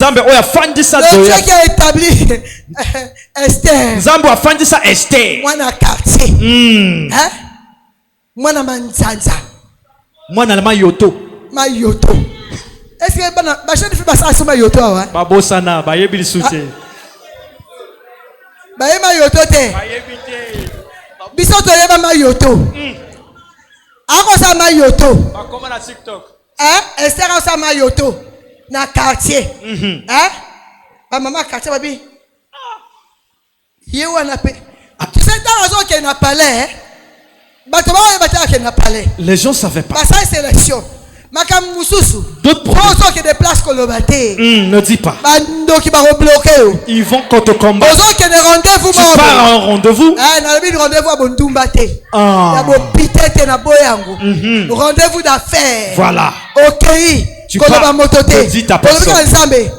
Le Dieu qui a établi Esther. Nzambe afandisa Esther. Mwana quartier. Hein? Mwana manzanza. Mwana la mayoto. Mayoto. Est-ce que ba jeune fille basa asoma yoto wa? Ba bosana ba yebi lisute. Ba yema yoto te. Ba yebi te. Biso to yeba mayoto. Ako sa mayoto. Ba koma na TikTok. Hein? Esther a sa mayoto na quartier. Hein? Ba maman quartier babi. Yewa na pe. Tu sais dans la zone qui n'a pas l'air. Les gens ne savaient pas. D'autres problèmes. Ne dis pas. Ils vont contre combat. Tu pars à un rendez-vous. Rendez-vous d'affaires. Voilà. Ok. Tu pars, tu dis ta personne.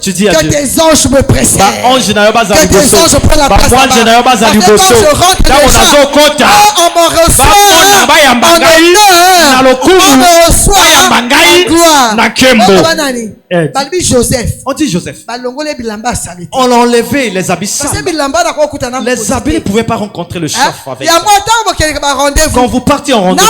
Tu dis à Dieu. Que tes anges me précèdent. Que tes anges prennent la place. Quand je rentre déjà, on me reçoit en honneur. On me reçoit en gloire. Joseph. On dit Joseph. On l'a enlevé les habits sales. Les habits ne pouvaient pas rencontrer le chef avec ça. Quand vous partez en rendez-vous.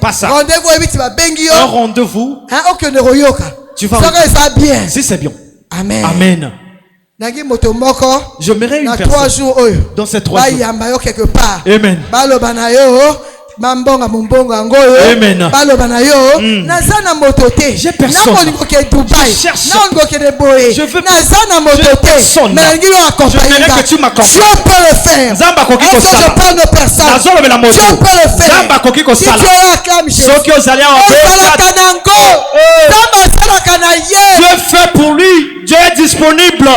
Pas ça. Un rendez-vous. Tu vas bien. Si c'est bien. Amen. Amen. Je mets une personne dans ces 3 jours. Amen. Amen. J'ai personne. Je veux personne. Je voudrais que tu m'accompagnes. Dieu peut le faire. Est-ce que je parle de personne? Dieu peut le faire. Si tu acclames Jésus. Dieu fait pour lui. Dieu est disponible.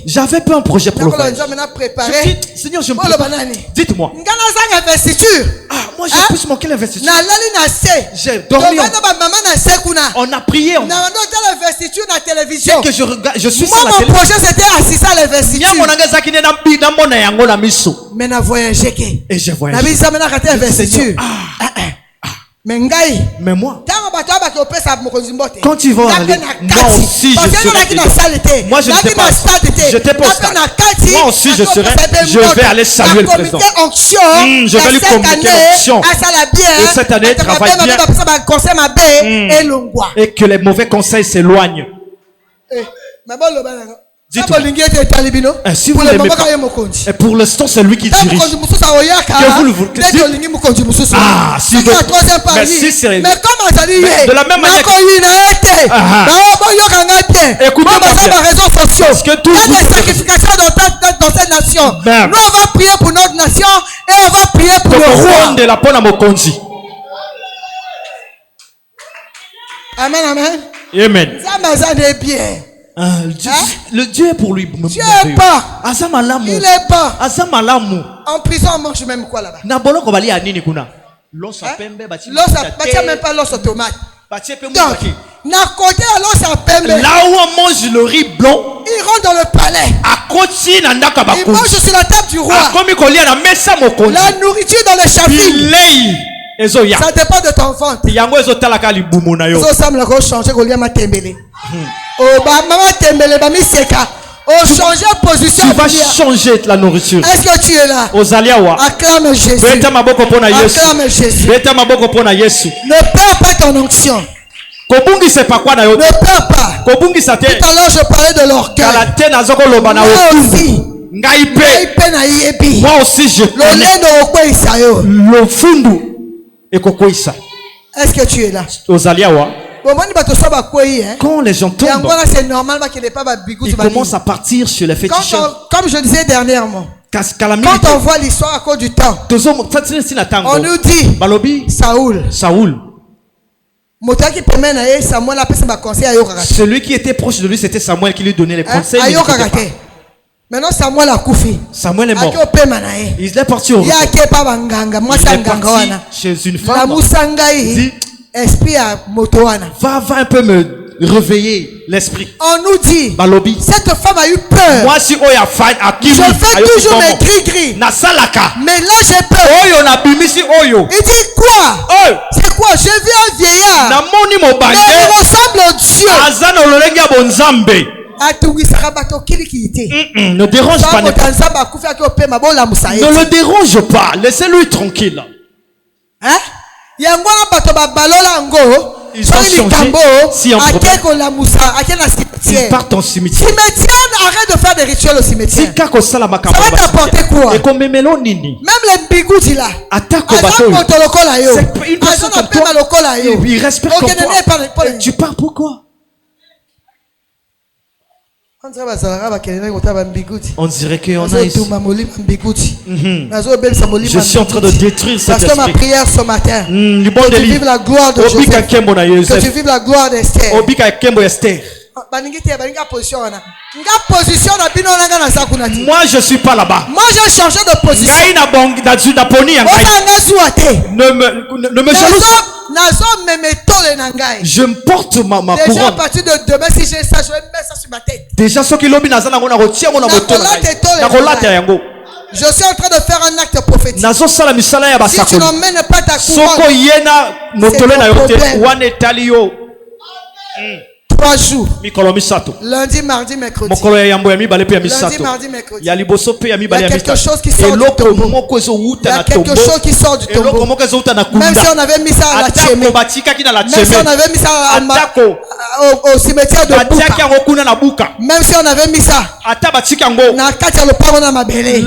J'avais pas un projet pour le voyage. Je dis, Seigneur, je me prépare. Dites-moi. Moi, j'ai plus manqué l'investiture. J'ai dormi. On a prié. Que je suis sur la télévision. Mon projet, c'était assister à l'investiture. Mais n'a voyagé. Et j'ai voyagé. Mais moi, quand ils vont aller, moi aussi je serai. Moi je ne sais pas. J'étais pas au stade. Moi aussi je vais aller saluer le président. Je vais lui communiquer l'onction. Et cette année, travaille bien. Et que les mauvais conseils s'éloignent. Dites-moi. Si vous l'aimez pas, et pour l'instant c'est lui qui dirige. Que vous le voulez. Ah, si donc. Mais si c'est. Mais de la même manière. Écoutez-moi bien. Parce que tout sacrifications dans cette nation. Nous on va prier pour notre nation et on va prier pour le roi. De la bonne à Mokonzi. Amen, amen. Amen. Ça est bien. Le Dieu est pour lui. Dieu est pas. Il est pas. En prison on mange même quoi là-bas? L'os même pas l'os tomate. Donc, là où on mange le riz blanc, ils rentrent dans le palais. Ils mangent sur la table du roi. La nourriture dans les chapitres. Ça dépend de ton ventre. Changer position. Tu vas changer la nourriture. Est-ce que tu es là? Acclame Jésus. Acclame Jésus. Ne perds pas ton onction. Ne perds pas. Tout à l'heure je parlais de l'orgueil. Moi aussi je connais. Est-ce que tu es là? Quand les gens tombent, ils commencent à partir sur les féticheurs. Comme je disais dernièrement, quand on voit l'histoire à cause du temps, on nous dit Saoul. Celui qui était proche de lui, c'était Samuel qui lui donnait les conseils. Maintenant Samuel a couffé. Samuel est mort. Il est parti au repos. Il est parti chez une femme. Esprit à Motoana. Va un peu me réveiller l'esprit. On nous dit, Balobi. Cette femme a eu peur. Moi si oya fan akimi. Je fais toujours mes gris-gris. Na salaka. Mais là j'ai peur. Oyo na bimisi oyo. Il dit quoi? C'est quoi? J'ai vu un vieillard. Na moni mo bande. Mais il ressemble au Dieu. Azana ololenge bonzambe. Ne dérange pas. Ne le dérange pas. Laissez-lui tranquille. Hein? Ils ont changé si en problème. Ils partent en cimetière. Arrête de faire des rituels au cimetière. Ça va t'apporter quoi? Même les bigoutis là. Il respecte ton toi. Tu pars pourquoi? On dirait qu'on a ici. Je suis en train de détruire cet esprit. Ma prière ce matin. Que tu vives la gloire de Joseph. Que tu vives la gloire d'Esther. Moi je suis pas là-bas. Moi j'ai changé de position. Ne me jalouse. Je me porte ma couronne. Déjà à partir de demain, si j'ai ça, je vais mettre ça sur ma tête. Déjà ce qui lobi nazana ngona rotia ngona moto. Je suis en train de faire un acte prophétique. Si tu n'emmènes pas ta couronne, 3 jours. Lundi, mardi, mercredi. Lundi, mardi, mercredi. Il y a quelque chose qui sort du tombeau. Il y a quelque chose qui sort du tombeau. Même si on avait mis ça à la Tchémé. Même si on avait mis ça au cimetière de Bouka. Même si on avait mis ça.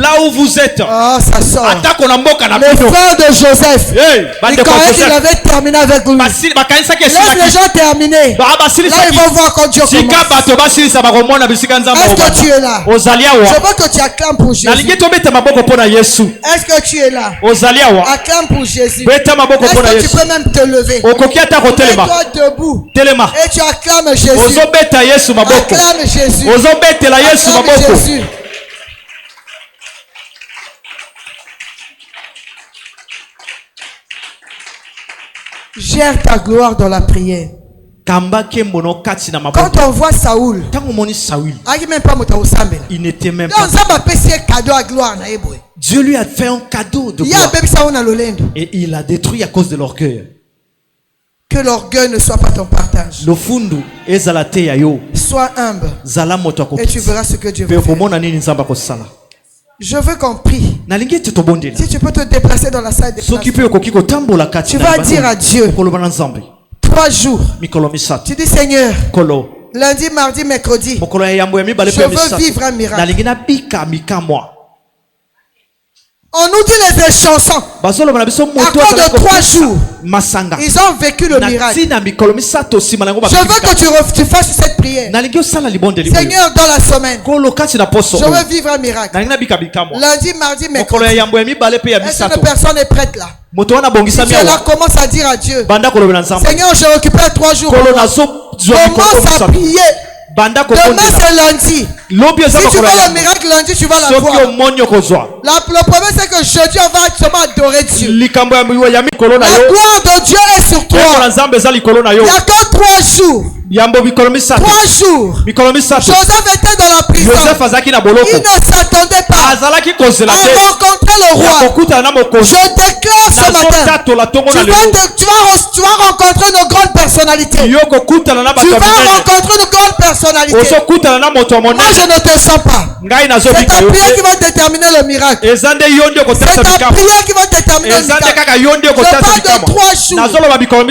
Là où vous êtes. Oh, ça sort. Le frère de Joseph. Il croyait qu'il avait terminé avec lui. Laisse les gens terminer. Là, ils vont voir quand Dieu commence. Est-ce que tu es là? Je veux que tu acclames pour Jésus. Est-ce que tu es là? Acclame pour Jésus. Est-ce que tu peux même te lever? Mets-toi debout. Et tu acclames Jésus. Acclame Jésus. Acclame Jésus. Gère ta gloire dans la prière. Quand on voit Saoul, il n'était même pas. Dieu lui a fait un cadeau de gloire. Et il a détruit à cause de l'orgueil. Que l'orgueil ne soit pas ton partage. Sois humble. Et tu verras ce que Dieu veut faire. Je veux qu'on prie. Si tu peux te déplacer dans la salle de classe, tu vas dire à Dieu 3 jours. Tu dis Seigneur, lundi, mardi, mercredi, je veux vivre un miracle. On nous dit les chansons. À cause de 3 jours, ils ont vécu le miracle. Je veux que tu fasses cette prière. Seigneur, dans la semaine, je veux vivre un miracle. Lundi, mardi, mercredi. Est-ce qu'une personne est prête là? Si tu es là, commence à dire à Dieu, Seigneur, je récupère 3 jours. Commence à prier. Demain c'est lundi. Si tu veux le miracle lundi, tu vas l'avoir. Le problème c'est que jeudi on va seulement adorer Dieu. La gloire de Dieu est sur toi. Il n'y a que 3 jours. 3 jours. Joseph était dans la prison. Il ne s'attendait pas à rencontrer le roi. Je déclare ce matin, tu vas rencontrer une grande personnalité. Tu vas rencontrer une grande personnalité. Moi je ne te sens pas. C'est ta prière qui va déterminer le miracle. C'est ta prière qui va déterminer le miracle. Je parle de 3 jours.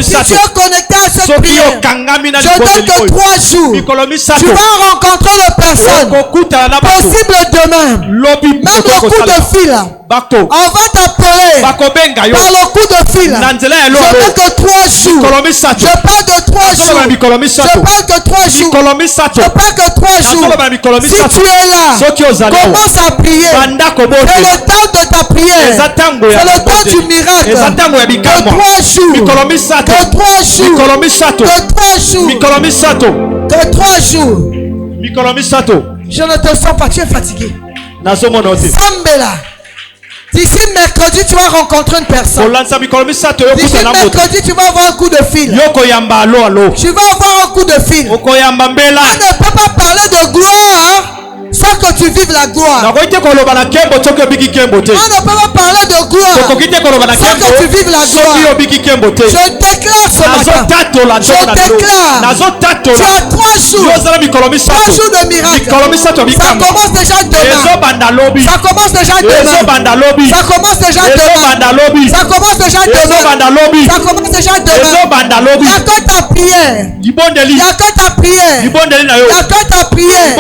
Si tu es connecté à cette prière, je donne que 3 jours. Tu vas rencontrer une personne. Possible demain. Même le coup de fil. On va t'appeler par le coup de fil. Je donne que 3 jours. Je parle de 3 jours. Je parle que 3 jours. Je parle que 3 jours. Si tu es là, commence à prier. C'est le temps de ta prière. C'est le temps du miracle. De 3 jours. De 3 jours. De 3 jours. Je ne te sens pas, tu es fatigué. Sambela. D'ici mercredi, tu vas rencontrer une personne. D'ici mercredi, tu vas avoir un coup de fil. Tu vas avoir un coup de fil. On ne peut pas parler de gloire sans que tu vives la gloire. On ne peut pas parler de gloire sans que tu vives la gloire. Je déclare ce matin. Je déclare. Tu as 3 jours. 3 jours de miracle. Ça commence déjà demain. Ça commence déjà demain. Ça commence déjà demain. Ça commence déjà demain. Ça commence déjà demain. Il n'y a que ta prière. Il n'y a que ta prière. Il n'y a que ta prière.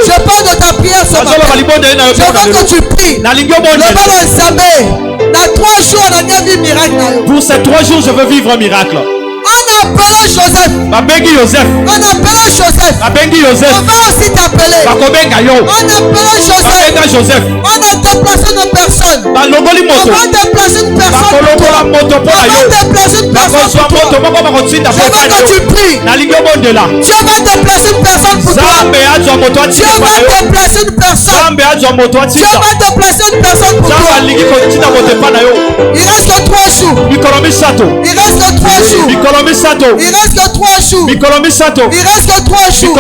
Je parle de ta prière ce matin. Je veux que tu pries. Le Bible Samé. Dans 3 jours, on a bien vu miracle. Pour ces 3 jours, je veux vivre un miracle. On appelle Joseph. On appelle Joseph. On va aussi t'appeler. On appelle Joseph. On a déplacé une personne. On va déplacer une personne pour toi. On va déplacer une personne pour toi. Je veux que tu pries. Dieu va déplacer une personne pour toi. Dieu va déplacer une personne. Dieu va déplacer une personne pour toi. Il reste que 3 jours. Il reste que 3 jours. Il reste que 3 jours. Il reste que 3 jours.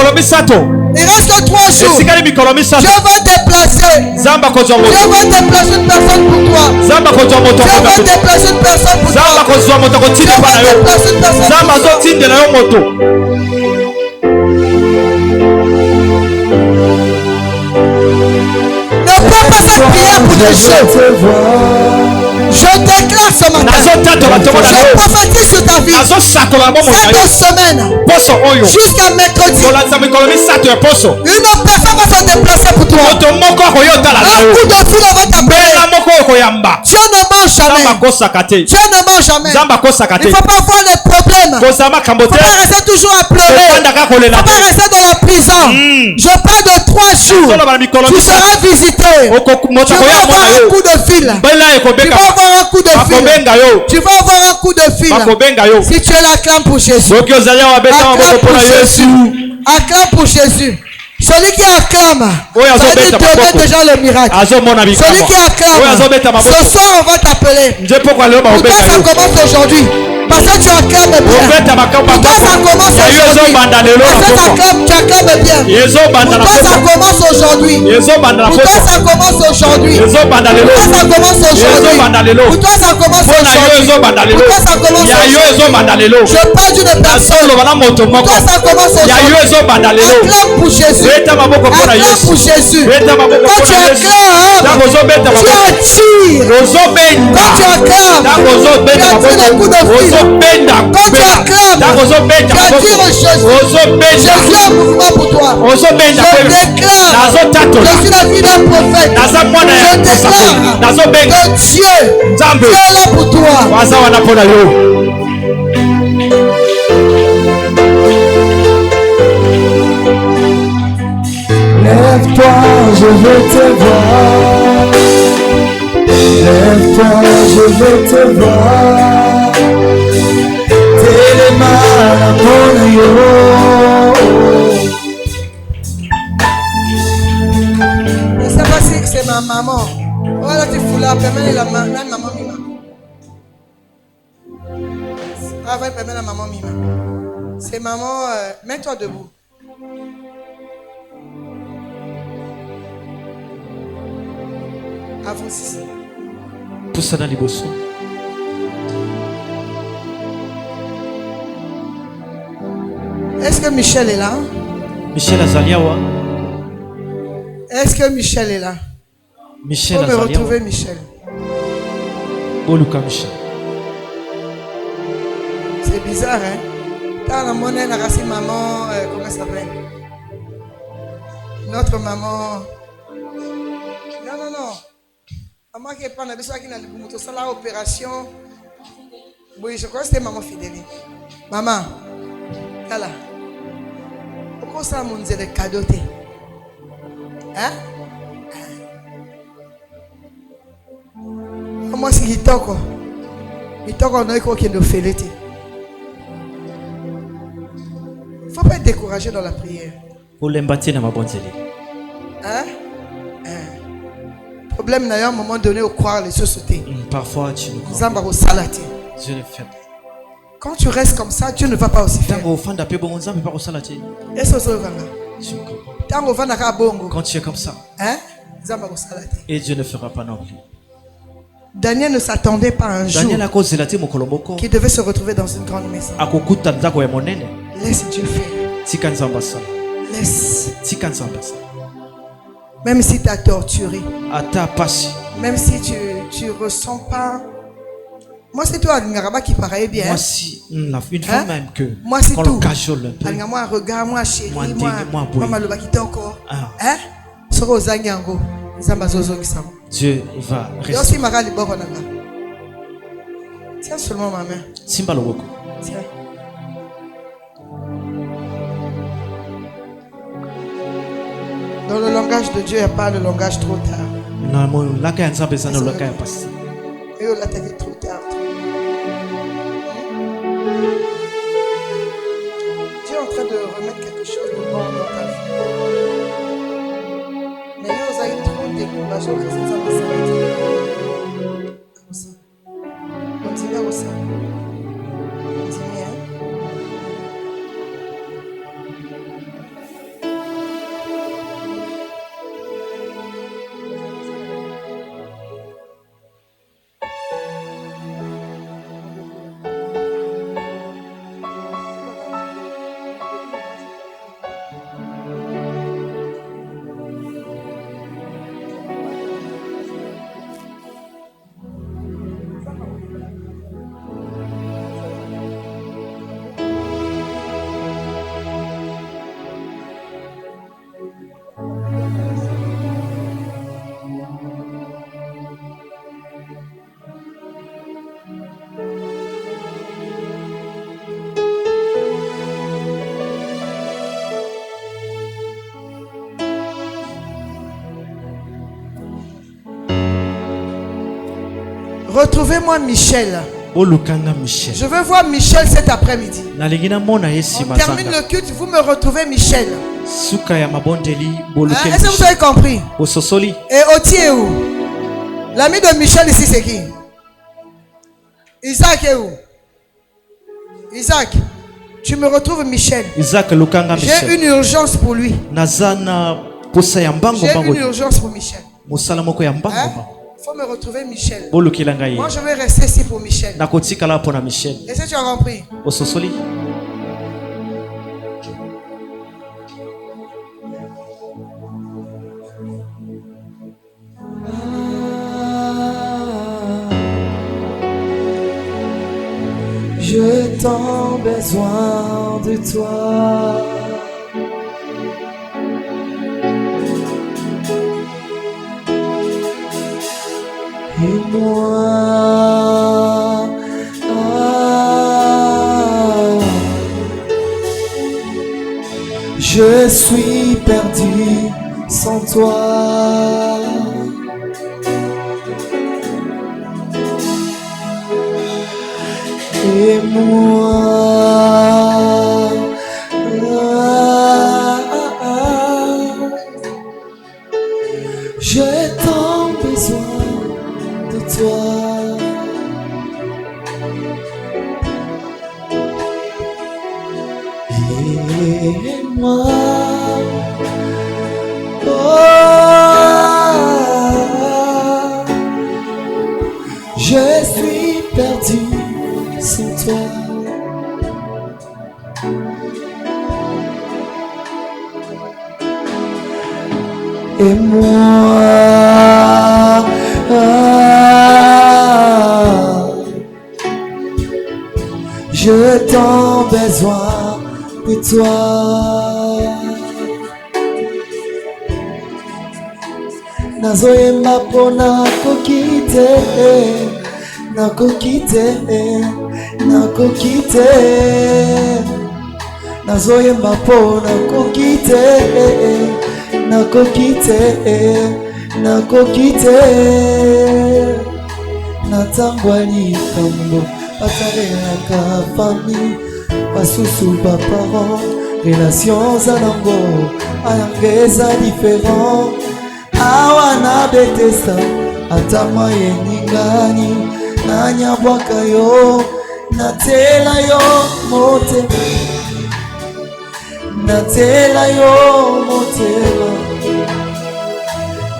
Il reste que 3 jours. Dieu va déplacer. Dieu va déplacer une personne pour toi. Dieu va déplacer une personne pour toi. Dieu va déplacer une personne pour toi. Ne prends pas cette prière pour des choses. Je déclare ce matin. Je prophétise sur ta vie. Cette semaine. Jusqu'à mercredi. Une personne va se déplacer pour toi. Un coup de fil va t'appeler. Dieu ne ment jamais. Dieu ne ment jamais. Il ne faut pas avoir des problèmes. Il ne faut pas rester toujours à pleurer. Il ne faut pas rester dans la prison. Je parle de 3 jours. Tu seras visité. Tu vas avoir un coup de fil. Tu vas avoir un coup de fil. Tu vas avoir un coup de fil. Si tu es là, acclame pour Jésus. Acclame pour Jésus. Acclame pour Jésus. Celui qui acclame, ça dit donner déjà le miracle. Celui qui acclame, ce soir on va t'appeler. Pourquoi ça commence aujourd'hui? Parce que tu acclames bien. Pourquoi ça commence aujourd'hui? Parce que tu acclames bien. Pourquoi ça commence aujourd'hui? Pourquoi ça commence aujourd'hui? Pourquoi ça commence aujourd'hui? Pourquoi ça commence aujourd'hui? Pourquoi ça commence aujourd'hui? Je parle d'une personne. Pourquoi ça commence aujourd'hui? Acclame pour Jésus. Acclame pour Jésus. Quand tu acclames, tu attires. Quand tu acclames, tu attires les coups de fil. Quand tu acclames, tu attires Jésus. Jésus a un mouvement pour toi. Je déclare, je suis la fille d'un prophète. Je déclare que Dieu est là pour toi. Lève-toi, je veux te voir. Lève-toi, je veux te voir. Télémana mon yo. Je ne sais pas si c'est ma maman. Voilà, tu fous là, permets la maman Mima. Ah, va permettre la maman Mima. C'est maman, mets-toi debout. Avance. Pousse dans les bossons. Est-ce que Michel est là? Michel Azaliawa. Est-ce que Michel est là? Michel Azaliawa. On peut retrouver Michel. Boluka Michel. C'est bizarre, hein? T'as la monnaie, la racine maman, comment ça s'appelle? Notre maman. Non. Maman qui est pas dans le qui a la opération. Oui, je crois que c'était maman Fidélie. Maman, là. Pourquoi ça m'a dit le cadeau? Hein? Moi, c'est Hitoko. Hitoko, on a eu quoi qui nous fait l'été. Il ne faut pas être découragé dans la prière. Pour l'embâtir dans ma bonne hein? problème n'a eu un moment donné au croire les sociétés. Parfois tu ne crois pas. Dieu le fait. Quand tu restes comme ça, Dieu ne va pas aussi faire. Et quand tu es comme ça, et Dieu ne fera pas non plus. Daniel ne s'attendait pas un jour qu'il devait se retrouver dans une grande maison. Laisse Dieu faire. Laisse. Même si tu as torturé. Même si tu ressens pas. Moi c'est toi qui paraît bien. Moi si une femme même que. Moi c'est tout. Moi regarde, moi chérie, moi maloba kitoko. Hein? Soko zanyango. Dieu va rester. Tiens seulement ma main. Simba loboko. Tiens. Dans le langage de Dieu, il n'y a pas le langage trop tard. Et on l'attaque trop tard. Dieu est en train de remettre quelque chose de bon dans ta vie. Mais il y a trop découragé que ça va s'arrêter. Comme ça. Continue comme ça. Continue. Retrouvez-moi Michel. Je veux voir Michel cet après-midi. On termine le culte, vous me retrouvez Michel. Est-ce que vous avez compris? Et Oti est où? L'ami de Michel ici c'est qui? Isaac est où? Isaac, tu me retrouves Michel. J'ai une urgence pour lui. J'ai une urgence pour Michel. Il faut me retrouver Michel. Moi je vais rester ici pour Michel. Est-ce que tu as compris? Je t'en besoin de toi. Et moi, je suis perdu sans toi. Et moi, j'ai tant besoin de toi. Et moi, je suis perdu sans toi. Et moi, je t'en besoin de toi. Nazoyemba pona kokite, nakokite, nakokite. Nazoyemba pona kokite, nakokite, nakokite. Natangwali kambo, pataleka famille, basusu ba parents, relations anango, ayangeza différent. awa na betesa atama yeningani nanya bwaka yo natela yo motema natela yo motema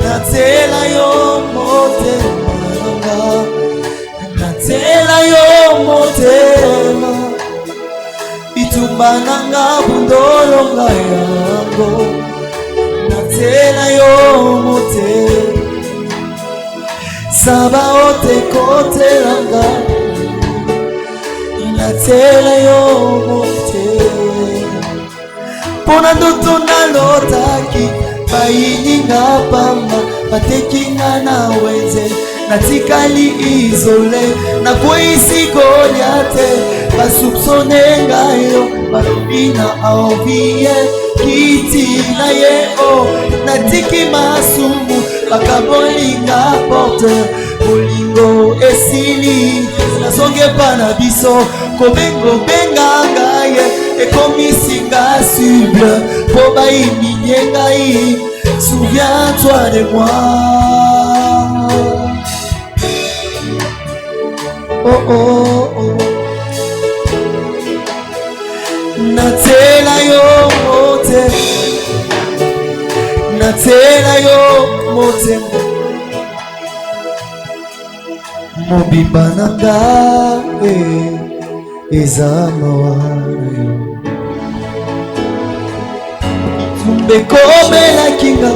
natela yo motema natela yo motema itumba nanga bundolonga yango natela yo motema saba ote kotelanga natela yo motema pona ndoto nalotaki bayininga pamba batekinga na wenze natikali isole nakwisi Goliate basupsone ngayo balobina aovie kiti na yeo natiki masumu bakabolinga porte bolingo esili nasonge pa na biso kobengo benga ngaye ekomisinga suble po bayiminye ngai souviens-toi de moi. Oh oh oh. Natela yo mote, natela yo mote, mobimba nanga ezamawa yo. Tumbe la kinga,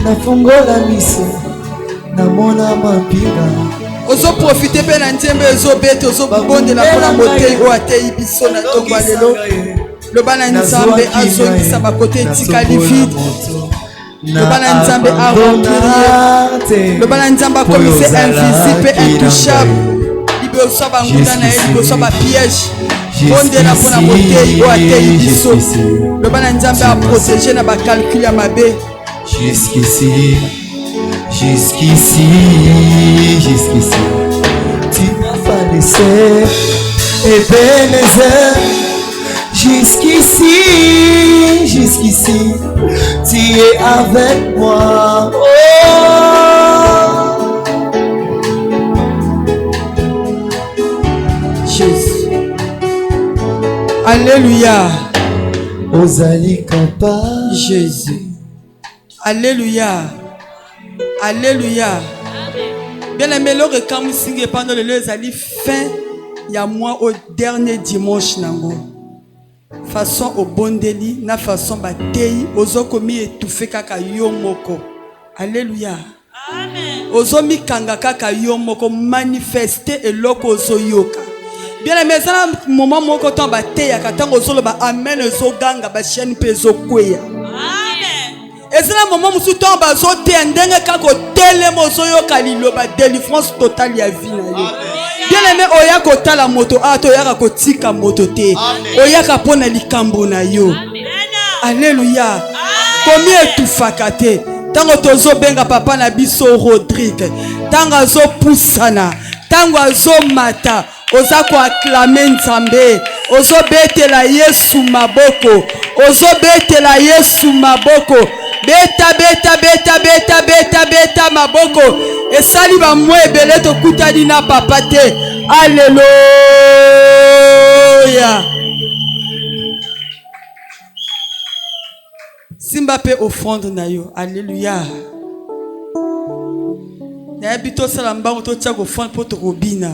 nafungola miso, namona mapinga. Ozo profiter pe na nzembe ezo bete ozo bondela pona motei o atei biso na tongwa lelo le bana nzambe azongisa bakote tikali vide le bana nzambe a remplir le bana nzambe comme c'est invisible et intouchable libe osaba ngunda na libe osaba piège bondela pona motei o atei biso le bana nzambe a protéger na ba calcul ya mabe jusqu'ici. Jusqu'ici, jusqu'ici, tu m'as pas laissé Ebenezer. Jusqu'ici, jusqu'ici, tu es avec moi. Oh, Jésus. Alléluia. Ozali capable. Jésus. Alléluia. Alléluia. Bien aimé, le recam singe pendant le lieu zali fin ya moi au dernier dimanche nango. Façon au bondeli na façon batei ozoko mi étouffé kaka yo moko. Alléluia. Amen. Ozo mi kanga kaka yo moko manifester eloko ozo yoka. Bien aimé, ça moment moko ton batei ya katango ozo ba amen ozo ganga ba chaîne pezo kweya. Et c'est le moment où tu tombes à sauter un dingue kako telemo soyo kalilo ba délivrance totale ya vie na yo. Bien aimé oya kota la moto ato oya kotika moto te. Oya kapona likambo na yo. Alléluia. Combien tu fakate. Tango tozo benga papa na biso Rodrigue. Tango zo pusana. Tango zo mata. Oza ko acclamer Nzambe. Ozo betela Yesu maboko. Ozo betela Yesu maboko. Beta beta beta beta beta beta maboko. Et sali ba mwe ebele to kutani na papa te. Alléluia. Simba pe offrande na yo. Alléluia. Na bito sala mbango to tia offrande poto robina.